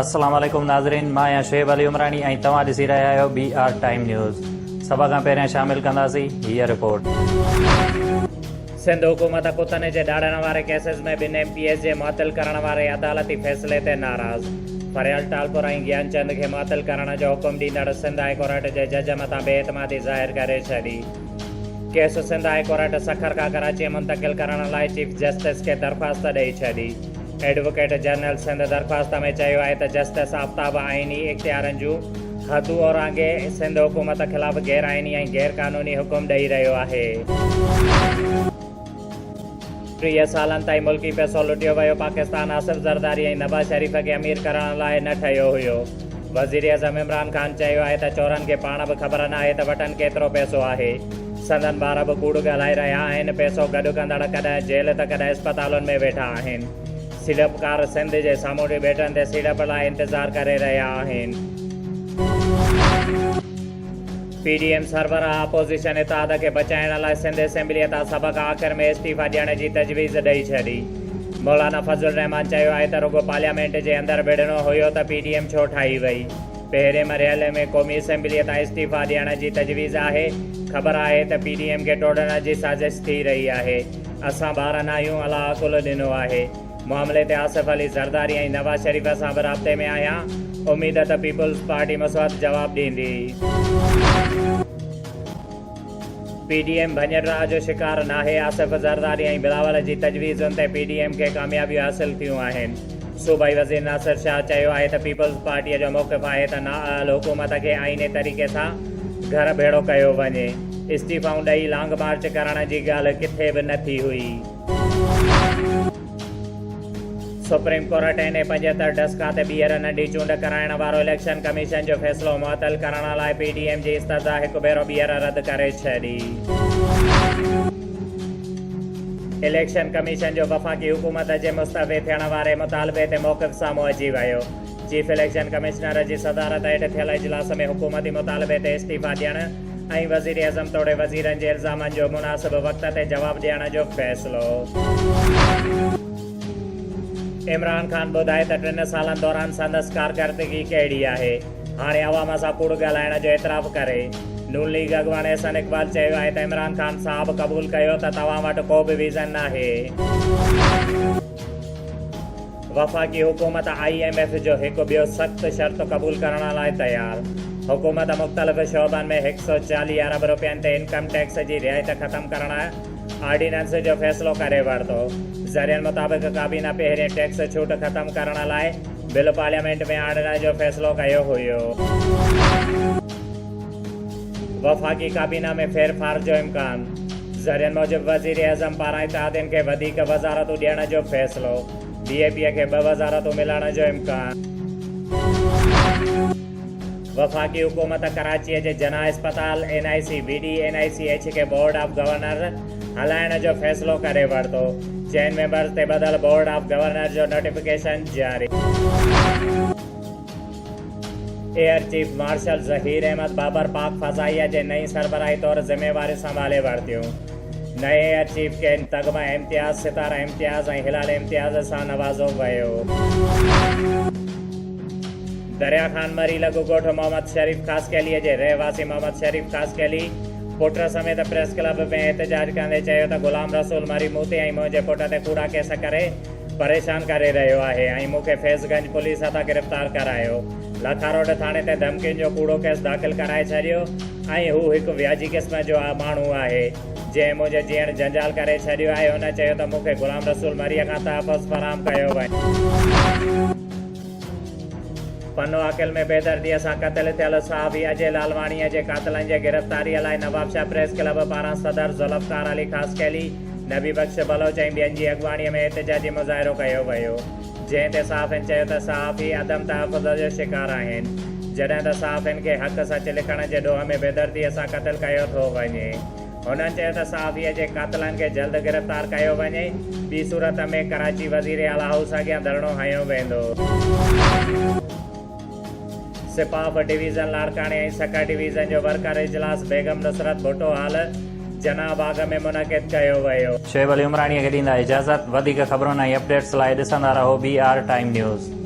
अस्सलाम वालेकुम नाज़रीन, मां आहियां शुएब अली उमरानी ऐं तव्हां ॾिसी रहिया आहियो BR टाइम न्यूज़। सभ खां पहिरियां शामिल कंदासीं हीअ रिपोर्ट। सिंध हुकूमत कुतनि जे ॾाड़ण वारे केसिस में ॿिनि MPs जे मुअतल करण वारे अदालती फ़ैसिले ते नाराज़। फरियाल टालपुर ऐं ज्ञानचंद खे मुअतल करण जो हुकुम ॾींदड़ सिंध हाई कोर्ट जे जज मथां बेइतमादी ज़ाहिर करे छॾी। Case Sindh high court Sukkur खां कराची मुंतक़िल करण लाइ चीफ जस्टिस खे दरख़्वास्त ॾेई छॾी। एडवोकेट जनरल सिंध दरख़्वास्त में चयो आहे त जस्टिस आफ्ताब आइनी इख़्तियारनि जूं हदूं औरांगे सिंध हुकूमत ख़िलाफ़ गैर आइनी ऐं गैर क़ानूनी हुकुम ॾेई रहियो आहे। 30 सालनि ताईं मुल्की पैसो लुटियो वियो पाकिस्तान आसिफ ज़रदारी ऐं नवाज़ शरीफ़ खे अमीर करण लाइ न ठहियो हुयो। वज़ीर आज़म इमरान ख़ान चयो आहे त चोरनि खे पाण बि ख़बर न आहे त वटनि केतिरो पैसो आहे। संदन ॿार बि कूड़ ॻाल्हाए रहिया आहिनि। पैसो गॾु कंदड़ कॾहिं जेल त कॾहिं अस्पतालुनि में वेठा आहिनि। सीड़पकार सिंध जे सामूंडी बेटनि ते सीड़प लाइ इंतज़ारु करे रहिया आहिनि। PDM सरबराह अपोज़िशन इत्तेहाद खे बचाइण लाइ सिंध असेंबलीअ तां सभ खां आख़िर में इस्तीफ़ा ॾियण जी तजवीज़ ॾेई छॾी। मौलाना फज़लुर रहमान चयो आहे त रुॻो पार्लियामेंट जे अंदरि विढ़णो हुयो त PDM छो ठाही वई। पहिरें मरहले में क़ौमी असेंबलीअ तां इस्तीफ़ा ॾियण जी तजवीज़ आहे। ख़बर आहे त PDM खे टोड़ण जी साज़िश थी रही आहे। असां ॿार न आहियूं, अलाह अकुल ॾिनो आहे। मामले ते आसिफ अली ज़रदारी ऐं नवाज़ शरीफ़ सां बि राब्ते में आहियां। उमेद त पीपुल्स पार्टी मसवत जवाबु ॾींदी। PDM भञर जो शिकार नाहे। आसिफ ज़रदारी ऐं बिलावल जी तजवीज़ुनि ते PDM खे कामयाबियूं हासिल थियूं आहिनि। सूबाई वज़ीर नासिर शाह चयो आहे त पीपुल्स पार्टीअ जो मौक़िफ़ आहे त नाअहल हुकूमत खे आईने तरीक़े सां घर भेड़ो कयो वञे। इस्तीफ़ाऊं ॾेई लॉन्ग मार्च करण जी ॻाल्हि किथे बि न थी हुई। सुप्रीम कोर्ट ने 75 डस्का ते ॿीहर नंढी चूंड कराइण वारो इलेक्शन कमीशन जो फ़ैसिलो मुअतल करण लाइ PDM जी इस्तदा हिकु भेरो ॿीहर रद्द करे छॾी। इलेक्शन कमीशन जो वफ़ाक़ी हुकूमत जे मुस्तफ़े थियण वारे मुतालबे ते मौक़िफ़ साम्हूं अची वियो। चीफ इलेक्शन कमिश्नर जी सदारत हेठि थियल इजलास में हुकूमती मुतालबे ते इस्तीफ़ा ॾियण ऐं वज़ीर आज़म तोड़े वज़ीरनि जे इल्ज़ामनि जो मुनासिब वक़्त ते जवाबु ॾियण जो फ़ैसिलो। इमरान ख़ान ॿुधाए त 3 सालनि दौरान संदसि कारकर्दगी कहिड़ी आहे। हाणे अवाम सां कूड़ ॻाल्हाइण जो एतिराफ़ करे नून लीग अॻवान हसन इक़बाल चयो आहे त इमरान ख़ान साहब क़बूल कयो त तव्हां वटि को बि रीज़न नाहे। वफ़ाक़ी हुकूमत IMF जो हिकु ॿियो सख़्तु शर्त क़बूल करण लाइ तयारु। हुकूमत मुख़्तलिफ़ शोबनि में 140 अरब रुपयनि ते इनकम टैक्स जी रियायत ख़तमु करण ऑर्डिनेंस जो फ़ैसिलो करे वरितो। ज़रियनि मुताबिक़ काबीना पहिरें टैक्स छूट ख़तमु करण लाइ बिल पार्लियामेंट में आणण जो फ़ैसिलो कयो हुयो। वफ़ाक़ी काबीना में फेरफार जो इम्कान। ज़रियनि मूजिबि वज़ीर आज़म पारां इत्तेहादियुनि खे वधीक वज़ारतूं ॾियण जो फ़ैसिलो। BAP खे 2 वज़ारतूं मिलण जो इम्कान। वफ़ाक़ी हुकूमत कराचीअ जे जना अस्पताल NIC BD NICH खे बोर्ड ऑफ गवर्नर हलाइण जो फ़ैसिलो करे वरितो। 10 मेंबर्स ते बदल बोर्ड ऑफ गवर्नर जो नोटिफिकेशन जारी। Air chief marshal Zaheer Ahmed Babar पाक फ़ज़ाइया जे नई सरबराही तौर ज़िम्मेवारी संभाले वरितियूं। नए एयर चीफ खे तगमा इम्तियाज़, सितारा इम्तियाज़ ऐं हिलाल इम्तियाज़ सां नवाज़ो वियो। दरिया खान मरी लॻो ॻोठ मोहम्मद शरीफ़ ख़ासकैलीअ जे रहवासी मोहम्मद शरीफ़ ख़ासकैली पुट समेत प्रेस क्लब में एहतजाज कंदे चयो त गुलाम रसूल मरी मूं ते ऐं मुंहिंजे पुट ते कूड़ा केस करे परेशान करे रहियो आहे ऐं मूंखे फैज़गंज पुलिस हथां गिरफ़्तार करायो। लखा रोड थाणे ते धमकियुनि जो कूड़ो केस दाख़िल कराए छॾियो ऐं हू हिकु व्याजी क़िस्म जो माण्हू आहे जंहिं मुंहिंजे जीअण जंजाल करे छॾियो आहे। हुन चयो त मूंखे गुलाम रसूल मरीअ खां तहफ़ुज़ फ़राहम कयो वञे। पन्नो आकिल में बेदर्दीअ सां क़त्ल थियल सहाफ़ी अजय लालवाणीअ जे क़ातिलनि जे गिरफ़्तारीअ लाइ नवाबशाह प्रेस क्लब पारां सदर ज़ुल्फ़कार अली ख़ासकैली, नबी बख्श बलोच ऐं ॿियनि जी अॻवानीअ में एहतजाजी मुज़ाहिरो कयो वियो। जंहिं ते सहाफ़ियुनि चयो त सहाफ़ी अदम तहफ़ुज़ जो शिकार आहिनि, जॾहिं त सहाफ़ियुनि खे हक़ सच लिखण जे ॾोह में बेदर्दीअ सां क़त्ल कयो थो वञे। हुननि चयो त सहाफ़ीअ जे क़ातिलनि खे जल्द गिरफ़्तार कयो वञे। ॿी सूरत में कराची वज़ीर आला हाउस अॻियां धरणो हंयो वेंदो। सिपाफ डिवीज़न लाड़काणे ऐं सकर डिवीज़न जो वर्कर इजलास बेगम नुसरत भुट्टो हाल जना बाग में मुनक़िद कयो वियो। शुएब अली उमरानीअ खे ॾींदा इजाज़त। वधीक ख़बरुनि ऐं अपडेट्स लाइ ॾिसंदा रहो BR टाइम न्यूज़।